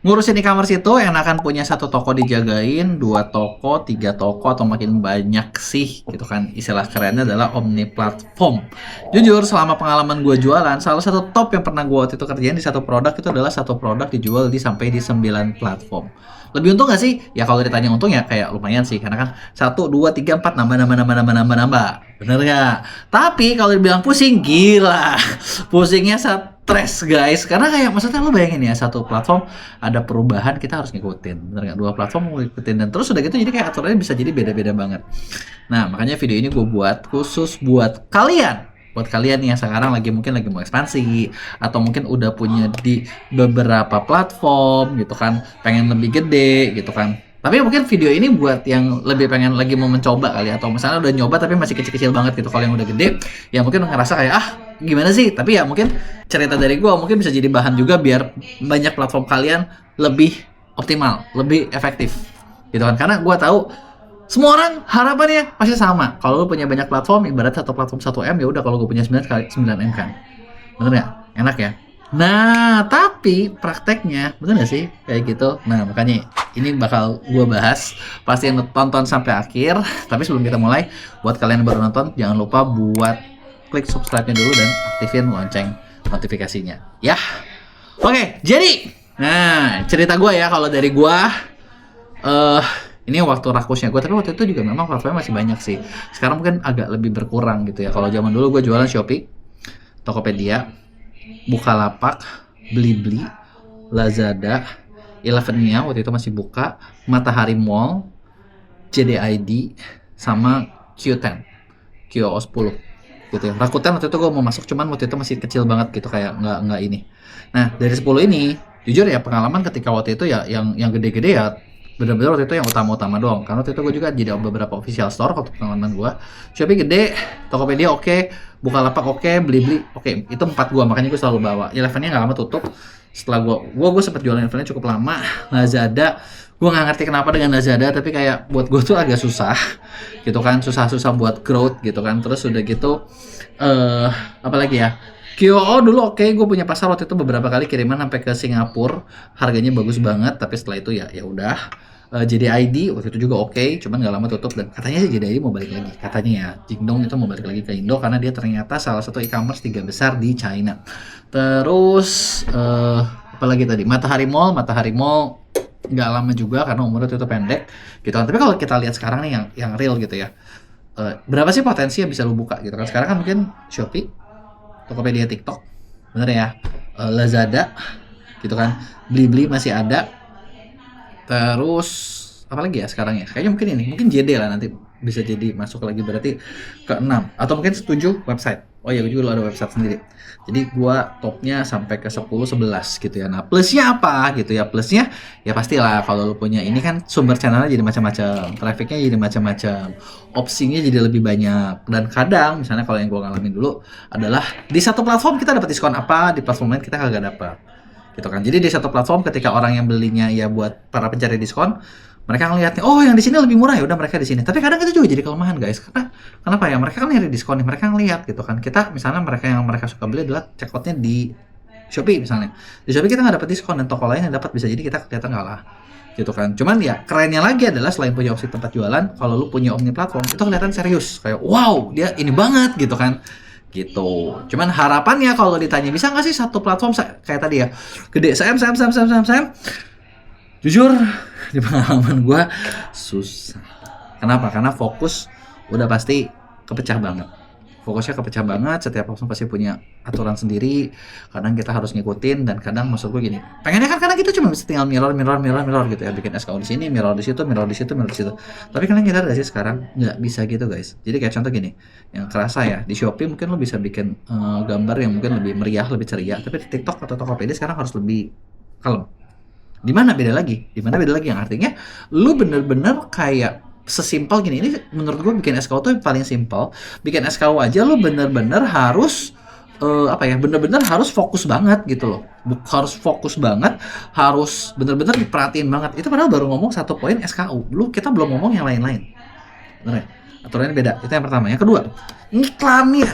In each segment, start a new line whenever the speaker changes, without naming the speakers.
ngurusin e-commerce itu enakan punya satu toko dijagain, dua toko, tiga toko, atau makin banyak sih gitu kan. Istilah kerennya adalah omni platform. Jujur selama pengalaman gue jualan, salah satu top yang pernah gue waktu itu kerjain di satu produk itu adalah satu produk dijual di sampai di 9 platform. Lebih untung gak sih? Ya kalau ditanya untung ya kayak lumayan sih, karena kan satu, dua, tiga, empat, nambah. Bener gak? Tapi kalau dibilang pusing, gila. Pusingnya stres guys, karena kayak maksudnya lo bayangin ya, satu platform ada perubahan kita harus ngikutin, bener nggak? Dua platform mau ngikutin, dan terus udah gitu jadi kayak aturannya bisa jadi beda-beda banget. Nah makanya video ini gue buat khusus buat kalian nih yang sekarang mungkin lagi mau ekspansi, atau mungkin udah punya di beberapa platform gitu kan, pengen lebih gede gitu kan. Tapi mungkin video ini buat yang lebih pengen lagi mau mencoba kali, atau misalnya udah nyoba tapi masih kecil-kecil banget gitu. Kalau yang udah gede ya mungkin ngerasa kayak gimana sih, tapi ya mungkin cerita dari gue mungkin bisa jadi bahan juga biar banyak platform kalian lebih optimal, lebih efektif gitu kan. Karena gue tahu semua orang harapannya pasti sama. Kalau lu punya banyak platform, ibarat satu platform 1M, ya udah kalau gue punya 9 kali 9M kan. Bener nggak? Enak ya? Nah, tapi prakteknya bener nggak sih kayak gitu? Nah, makanya ini bakal gue bahas. Pasti tonton sampai akhir. Tapi sebelum kita mulai, buat kalian yang baru nonton, jangan lupa buat klik subscribe-nya dulu dan aktifin lonceng notifikasinya. Ya. Oke, jadi nah, cerita gue ya, kalau dari gue ini waktu rakusnya gue, tapi waktu itu juga memang platformnya masih banyak sih. Sekarang mungkin agak lebih berkurang gitu ya. Kalau zaman dulu gue jualan Shopee, Tokopedia, Bukalapak, Blibli, Lazada, Elevennya waktu itu masih buka, Matahari Mall, JDID, sama Q10, QO10 gitu ya. Rakuten waktu itu gue mau masuk, cuman waktu itu masih kecil banget gitu, kayak nggak ini. Nah dari 10 ini, jujur ya pengalaman ketika waktu itu ya yang gede-gede ya bener-bener waktu itu yang utama-utama doang. Karena waktu itu gue juga jadi beberapa official store waktu pengalaman gue. Shopee gede, Tokopedia oke, Bukalapak oke, Blibli oke. Itu 4 gue, makanya gue selalu bawa. Elevennya nggak lama tutup. Setelah gue sempet jualan Elevennya cukup lama. Lazada, gue nggak ngerti kenapa dengan Lazada, tapi kayak buat gue tuh agak susah gitu kan, susah buat growth gitu kan. Terus udah gitu apalagi ya, QO dulu oke, gue punya pasar waktu itu beberapa kali kiriman sampai ke Singapura, harganya bagus banget. Tapi setelah itu ya udah. JDID waktu itu juga oke, cuman nggak lama tutup, dan katanya sih JDID mau balik lagi, katanya ya Jingdong itu mau balik lagi ke Indo karena dia ternyata salah satu e-commerce 3 besar di China. Terus apalagi tadi, Matahari Mall nggak lama juga karena umurnya itu pendek gitu kan. Tapi kalau kita lihat sekarang nih yang real gitu ya, berapa sih potensi yang bisa lu buka gitu kan. Sekarang kan mungkin Shopee, Tokopedia, TikTok, bener ya, Lazada gitu kan, Blibli masih ada. Terus apalagi ya sekarang ya, kayaknya mungkin JD lah nanti bisa jadi masuk lagi, berarti ke 6 atau mungkin 7 website. Oh iya, gue juga ada website sendiri. Jadi gua topnya sampai ke 10 11 gitu ya. Nah, plusnya apa gitu ya? Plusnya ya pastilah kalau lu punya ini kan sumber channelnya jadi macam-macam, trafficnya jadi macam-macam, opsinya jadi lebih banyak. Dan kadang misalnya kalau yang gua ngalamin dulu adalah di satu platform kita dapat diskon apa, di platform lain kita kagak dapat gitu kan. Jadi di satu platform ketika orang yang belinya ya buat para pencari diskon, mereka ngelihatnya oh yang di sini lebih murah, ya udah mereka di sini. Tapi kadang itu juga jadi kelemahan guys, karena kenapa ya, mereka kan nyari diskon nih, mereka ngelihat gitu kan. Kita misalnya mereka suka beli adalah checkoutnya di Shopee misalnya, di Shopee kita nggak dapat diskon dan toko lain yang dapat, bisa jadi kita kelihatan kalah gitu kan. Cuman ya kerennya lagi adalah selain punya opsi tempat jualan, kalau lu punya omni platform itu kelihatan serius, kayak wow dia ini banget gitu kan gitu. Cuman harapannya kalau ditanya bisa nggak sih satu platform kayak tadi ya gede sam, jujur di pengalaman gue susah. Kenapa? Karena fokus udah pasti kepecah banget. Fokusnya kepecah banget, setiap platform pasti punya aturan sendiri. Kadang kita harus ngikutin, dan kadang maksud gue gini, pengennya kan kadang kita cuma bisa tinggal mirror gitu ya, bikin SKU di sini, mirror di situ. Tapi kalian nyadar gak sih sekarang nggak bisa gitu guys. Jadi kayak contoh gini, yang kerasa ya di Shopee mungkin lo bisa bikin gambar yang mungkin lebih meriah, lebih ceria, tapi di TikTok atau Tokopedia sekarang harus lebih kalem. Di mana beda lagi yang artinya lu bener-bener kayak sesimpel gini. Ini menurut gue bikin SKU tuh paling simpel. Bikin SKU aja lu bener-bener harus bener-bener harus fokus banget gitu loh. Harus fokus banget, harus bener-bener diperhatiin banget. Itu padahal baru ngomong satu poin SKU. Kita belum ngomong yang lain-lain. Bener ya? Aturannya beda. Itu yang pertama. Yang kedua, iklannya.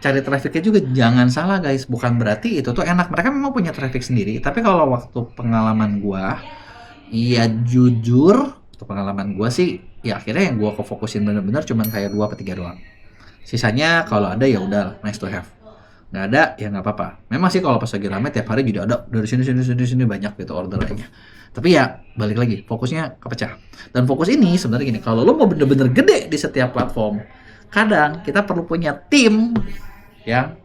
Cari trafficnya juga jangan salah guys. Bukan berarti itu tuh enak. Mereka memang punya traffic sendiri. Tapi kalau waktu pengalaman gua, iya jujur, waktu pengalaman gua sih, ya akhirnya yang gua kefokusin bener-bener cuman kayak 2 atau 3 doang. Sisanya kalau ada ya udah nice to have. Nggak ada ya nggak apa-apa. Memang sih kalau pas lagi rame tiap hari juga ada dari sini banyak gitu orderannya. Tapi ya balik lagi fokusnya kepecah. Dan fokus ini sebenarnya gini, kalau lo mau bener-bener gede di setiap platform, kadang kita perlu punya tim yang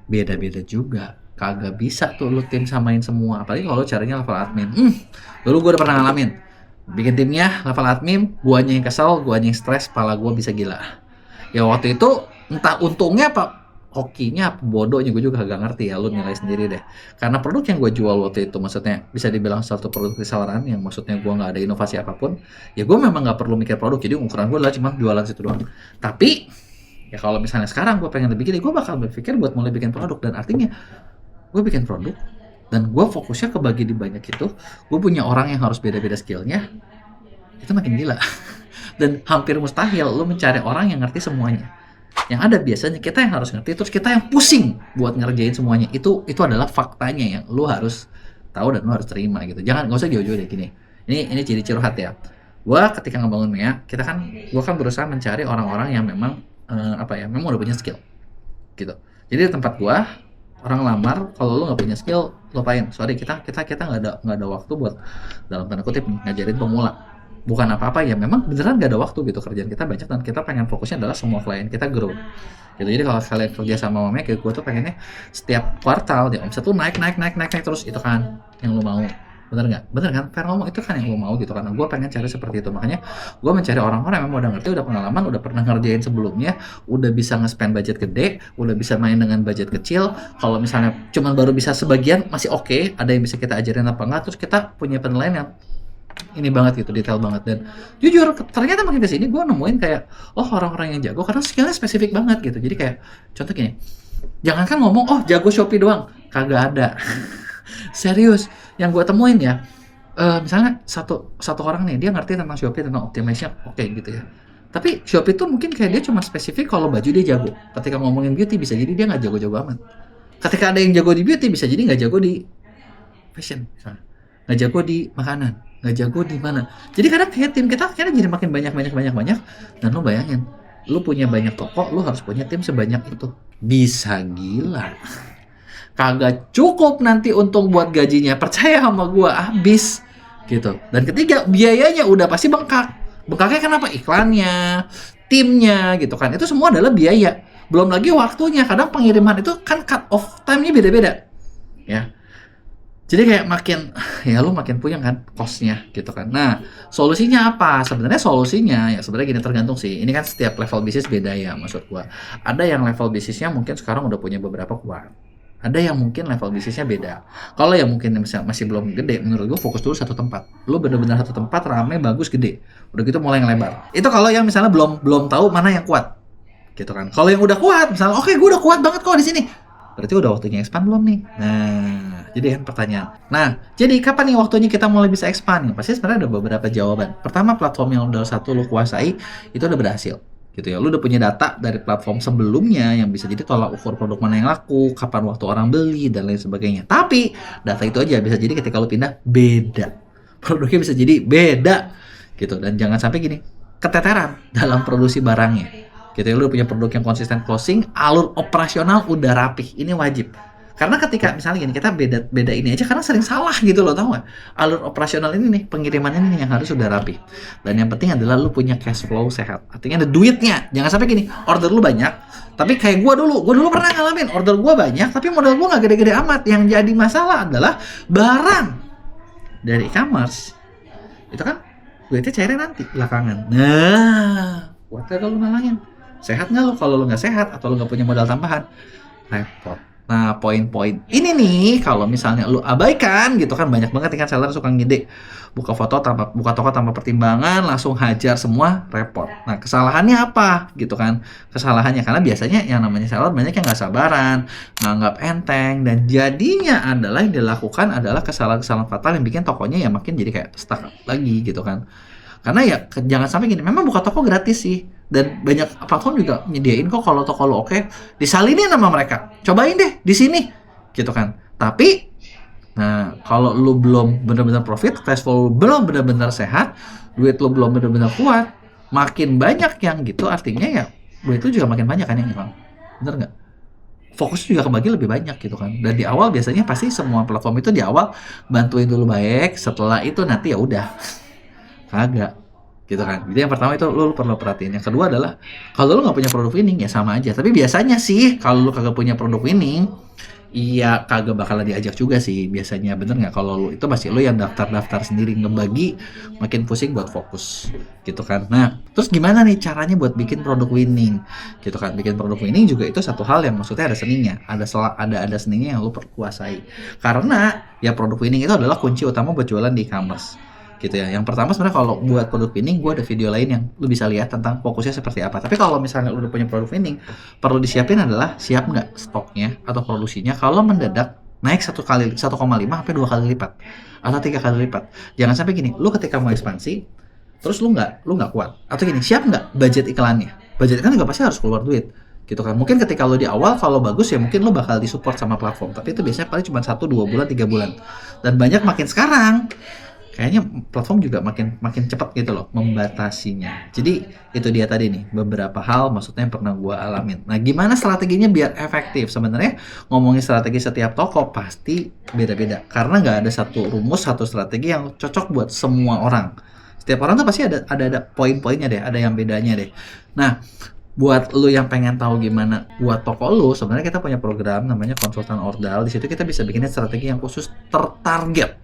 beda-beda juga. Kagak bisa tuh lo tim samain semua. Apalagi kalau caranya level admin. Dulu gue udah pernah ngalamin. Bikin timnya level admin, guanya yang kesel, guanya yang stres, kepala gue bisa gila. Ya waktu itu entah untungnya apa hokinya apa bodohnya gue juga gak ngerti ya, lu nilai sendiri deh. Karena produk yang gue jual waktu itu maksudnya bisa dibilang satu produk reselleran yang maksudnya gue nggak ada inovasi apapun, ya gue memang nggak perlu mikir produk, jadi ukuran gue adalah cuma jualan situ doang. Tapi ya kalau misalnya sekarang gue pengen lebih gede, gue bakal berpikir buat mulai bikin produk, dan artinya gue bikin produk dan gue fokusnya kebagi di banyak itu, gue punya orang yang harus beda-beda skillnya, itu makin gila. Dan hampir mustahil lu mencari orang yang ngerti semuanya. Yang ada biasanya kita yang harus ngerti, terus kita yang pusing buat ngerjain semuanya. Itu adalah faktanya yang lu harus tahu dan lu harus terima gitu. Nggak usah jauh-jauh deh gini. Ini ciri curhat ya. Gua ketika ngebangun Mea, gua kan berusaha mencari orang-orang yang memang memang udah punya skill gitu. Jadi di tempat gua orang lamar, kalau lu nggak punya skill, lupain. Sorry, kita nggak ada waktu buat dalam tanda kutip ngajarin pemula. Bukan apa-apa ya, memang beneran gak ada waktu gitu, kerjaan kita banyak dan kita pengen fokusnya adalah semua klien kita grow gitu. Jadi kalau kalian kerja sama Mea, kayak gue tuh pengennya setiap kuartal ya omset tuh naik terus, itu kan yang lu mau. Bener kan? Fair ngomong, itu kan yang lu mau gitu. Karena gue pengen cari seperti itu, makanya gue mencari orang-orang yang memang udah ngerti, udah pengalaman, udah pernah ngerjain sebelumnya, udah bisa nge-spend budget gede, udah bisa main dengan budget kecil. Kalau misalnya cuman baru bisa sebagian masih oke, ada yang bisa kita ajarin apa enggak, terus kita punya penilaian yang ini banget gitu, detail banget. Dan jujur ternyata makin kesini gue nemuin kayak orang-orang yang jago karena skillnya spesifik banget gitu. Jadi kayak contoh gini, jangan kan ngomong jago Shopee doang, kagak ada. Serius yang gue temuin ya, misalnya satu orang nih, dia ngerti tentang Shopee, tentang optimization, oke gitu ya. Tapi Shopee tuh mungkin kayak dia cuma spesifik kalau baju dia jago. Ketika ngomongin beauty bisa jadi dia nggak jago-jago amat. Ketika ada yang jago di beauty bisa jadi nggak jago di fashion misalnya, nggak jago di makanan, nggak jago di mana. Jadi kadang kayak tim kita akhirnya jadi makin banyak. Dan lo bayangin, lo punya banyak toko, lo harus punya tim sebanyak itu. Bisa gila. Kagak cukup nanti untung buat gajinya, percaya sama gua, habis gitu. Dan ketiga, biayanya udah pasti bengkak. Bengkaknya kenapa? Iklannya, timnya gitu kan. Itu semua adalah biaya. Belum lagi waktunya. Kadang pengiriman itu kan cut off time-nya beda-beda. Ya. Jadi kayak lu makin puyeng kan cost-nya gitu kan. Nah, solusinya apa? Sebenarnya solusinya ya sebenarnya gini, tergantung sih. Ini kan setiap level bisnis beda ya maksud gua. Ada yang level bisnisnya mungkin sekarang udah punya beberapa kuat. Ada yang mungkin level bisnisnya beda. Kalau yang mungkin masih belum gede, menurut gua fokus dulu satu tempat. Lu bener-bener satu tempat rame, bagus, gede. Udah gitu mulai ngelebar. Itu kalau yang misalnya belum tahu mana yang kuat. Gitu kan. Kalau yang udah kuat, misalnya oke, gua udah kuat banget kok di sini. Berarti udah waktunya expand belum nih? Nah, jadi kan pertanyaan. Nah, jadi kapan nih waktunya kita mulai bisa expand? Pasti sebenarnya ada beberapa jawaban. Pertama, platform yang udah satu lu kuasai, itu udah berhasil. Gitu ya, lu udah punya data dari platform sebelumnya yang bisa jadi tolak ukur produk mana yang laku, kapan waktu orang beli, dan lain sebagainya. Tapi, data itu aja bisa jadi ketika lu pindah, beda. Produknya bisa jadi beda. Gitu, dan jangan sampai gini, keteteran dalam produksi barangnya. Gitu ya, lu punya produk yang konsisten closing, alur operasional udah rapih, ini wajib. Karena ketika misalnya gini, kita beda ini aja karena sering salah gitu loh, tau gak? Alur operasional ini nih, pengiriman ini nih yang harus udah rapih. Dan yang penting adalah lu punya cash flow sehat, artinya ada duitnya. Jangan sampai gini, order lu banyak, tapi kayak gue dulu pernah ngalamin, order gue banyak, tapi modal gue gak gede-gede amat. Yang jadi masalah adalah barang dari e-commerce, itu kan duitnya cairnya nanti, belakangan. Nah, buat kalau lu nalangin. Sehat nggak lo? Kalau lo nggak sehat atau lo nggak punya modal tambahan, repot. Nah, poin-poin ini nih, kalau misalnya lo abaikan gitu kan, banyak banget kan seller suka ngide, buka toko tanpa pertimbangan, langsung hajar semua, repot. Nah, kesalahannya apa gitu kan? Kesalahannya karena biasanya yang namanya seller banyak yang nggak sabaran, nganggap enteng, dan jadinya adalah yang dilakukan adalah kesalahan-kesalahan fatal yang bikin tokonya ya makin jadi kayak stuck lagi gitu kan. Karena ya jangan sampai gini, memang buka toko gratis sih. Dan banyak platform juga nyediain kok kalau toko lo oke, disalinin sama mereka. Cobain deh di sini, gitu kan. Tapi, nah kalau lu belum benar-benar profit, cash flow lu belum benar-benar sehat, duit lu belum benar-benar kuat, makin banyak yang gitu, artinya ya duit lu juga makin banyak kan yang hilang. Bener nggak? Fokus juga kebagi lebih banyak gitu kan. Dan di awal biasanya pasti semua platform itu di awal bantuin dulu baik, setelah itu nanti ya udah kagak gitu kan. Jadi yang pertama itu lu perlu perhatiin. Yang kedua adalah kalau lu nggak punya produk winning ya sama aja. Tapi biasanya sih kalau lu kagak punya produk winning, iya kagak bakalan diajak juga sih biasanya. Bener nggak? Kalau lu itu masih lu yang daftar-daftar sendiri ngebagi, makin pusing buat fokus gitu kan. Nah terus gimana nih caranya buat bikin produk winning gitu kan. Bikin produk winning juga itu satu hal yang maksudnya ada seninya, ada seninya yang lu perlu kuasai. Karena ya produk winning itu adalah kunci utama buat jualan di e-commerce gitu ya. Yang pertama sebenarnya kalau buat produk winning, gue ada video lain yang lu bisa lihat tentang fokusnya seperti apa. Tapi kalau misalnya lu udah punya produk winning, perlu disiapin adalah siap nggak stoknya atau produksinya kalau mendadak naik 1,5 sampai 2 kali lipat atau 3 kali lipat. Jangan sampai gini, lu ketika mau ekspansi terus lu nggak kuat. Atau gini, siap nggak budget iklannya? Budget iklan juga pasti harus keluar duit gitu kan. Mungkin ketika lo di awal kalau bagus ya mungkin lo bakal disupport sama platform, tapi itu biasanya paling cuma 1-2 bulan 3 bulan. Dan banyak makin sekarang kayaknya platform juga makin cepat gitu loh membatasinya. Jadi itu dia tadi nih beberapa hal maksudnya yang pernah gue alamin. Nah gimana strateginya biar efektif? Sebenarnya ngomongin strategi setiap toko pasti beda-beda karena nggak ada satu rumus, satu strategi yang cocok buat semua orang. Setiap orang tuh pasti ada poin-poinnya deh, ada yang bedanya deh. Nah buat lu yang pengen tahu gimana buat toko lu, sebenarnya kita punya program namanya konsultan ordal. Di situ kita bisa bikin strategi yang khusus tertarget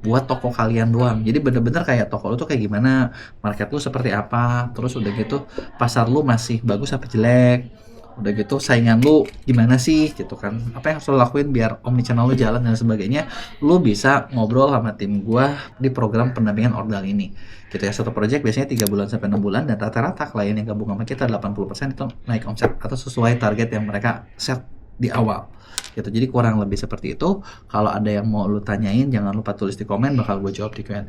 buat toko kalian doang. Jadi bener-bener kayak toko lu tuh kayak gimana, market lu seperti apa, terus udah gitu pasar lu masih bagus apa jelek, udah gitu saingan lu gimana sih gitu kan, apa yang harus lu lakuin biar omnichannel lu jalan dan sebagainya. Lu bisa ngobrol sama tim gua di program pendampingan ordal ini gitu ya. Satu project biasanya 3 bulan sampai 6 bulan dan rata-rata klien yang gabung sama kita 80% itu naik omset atau sesuai target yang mereka set di awal gitu. Jadi kurang lebih seperti itu. Kalau ada yang mau lu tanyain jangan lupa tulis di komen, bakal gue jawab di Q&A.